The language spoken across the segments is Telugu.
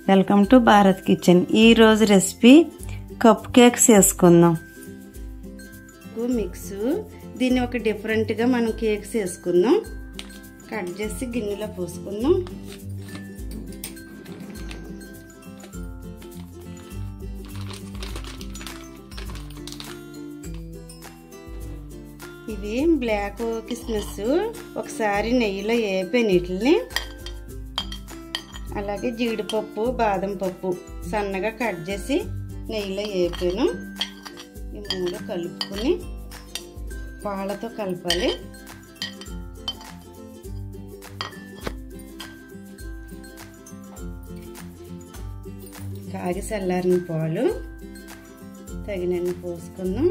Welcome to Bharat kitchen. ఈరోజు రెసిపీ కప్ కేక్స్ వేసుకుందాం. మిక్స్ దీన్ని ఒక డిఫరెంట్గా మనం కేక్స్ వేసుకుందాం. కట్ చేసి గిన్నెలో పోసుకుందాం. ఇవి బ్లాక్ కిస్మిస్ ఒకసారి నెయ్యిలో వేపే నీటిని, అలాగే జీడిపప్పు బాదం పప్పు సన్నగా కట్ చేసి నెయ్యిలో వేపాను. ఈ మూడు కలుపుకొని పాలతో కలపాలి. కాగి చల్లారిన పాలు తగినన్ని పోసుకుందాం.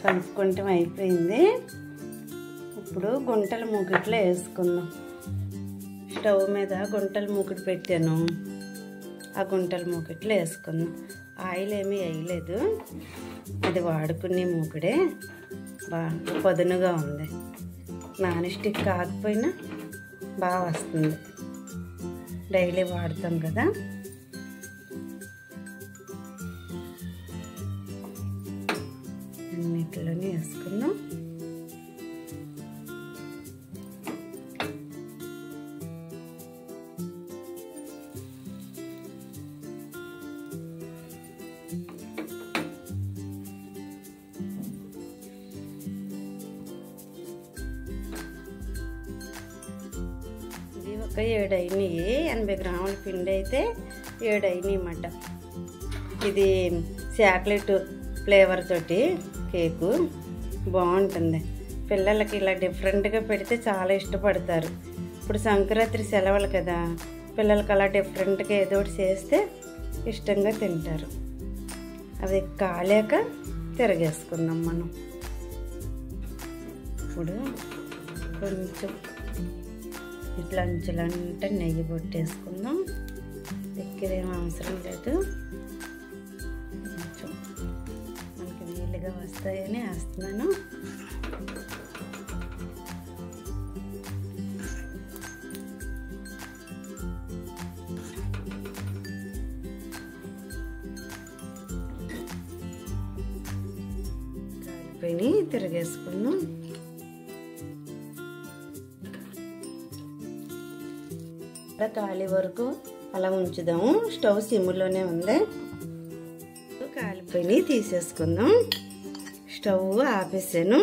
కలుపుకుంటాం అయిపోయింది. ఇప్పుడు గుంటల మూకిట్లో వేసుకుందాం. స్టవ్ మీద గుంటల మూకిటి పెట్టాను. ఆ గుంటల మూకిట్లో వేసుకుందాం. ఆయిల్ ఏమీ వేయలేదు, అది వాడుకునే మూకిడే. బాగా పదునుగా ఉంది. నాన్ స్టిక్ కాకపోయినా బాగా వస్తుంది. డైలీ వాడతాం కదా. అన్నిటిలోనే వేసుకుందాం. ఇది ఒక 7 అయినాయి. 80 గ్రాముల పిండి అయితే 7 అయినాయి అన్నమాట. ఇది చాక్లెట్ ఫ్లేవర్ తోటి కేకు బాగుంటుంది. పిల్లలకి ఇలా డిఫరెంట్గా పెడితే చాలా ఇష్టపడతారు. ఇప్పుడు సంక్రాంతి సెలవులు కదా, పిల్లలకి అలా డిఫరెంట్గా ఏదో ఒకటి చేస్తే ఇష్టంగా తింటారు. అవి కాలేక తిరగేసుకుందాం మనం. ఇప్పుడు కొంచెం ఇట్లా అంచులంటే నెయ్యి పొట్టేసుకుందాం. ఎక్కువేం అవసరం లేదు. కొంచెం మనకి వీలుగా వస్తాయని వేస్తున్నాను. కాలిపోయి తిరగేసుకున్నాం. కాలి వరకు అలా ఉంచుదాము. స్టవ్ సిమ్లోనే ఉంది. కాలిపోయి తీసేసుకుందాం. స్టవ్ ఆపేసాను.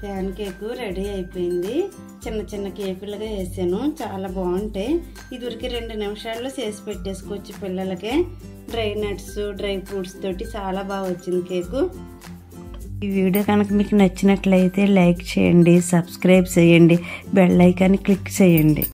ప్యాన్ కేకు రెడీ అయిపోయింది. చిన్న చిన్న కేకులుగా వేసాను. చాలా బాగుంటాయి. ఇది ఉరికి 2 నిమిషాల్లో చేసి పెట్టేసుకోవచ్చు పిల్లలకి. డ్రై నట్స్ డ్రై ఫ్రూట్స్ తోటి చాలా బాగా వచ్చింది కేకు. ఈ వీడియో కనుక మీకు నచ్చినట్లయితే లైక్ చేయండి, సబ్స్క్రైబ్ చేయండి, బెల్ ఐకాన్ క్లిక్ చేయండి.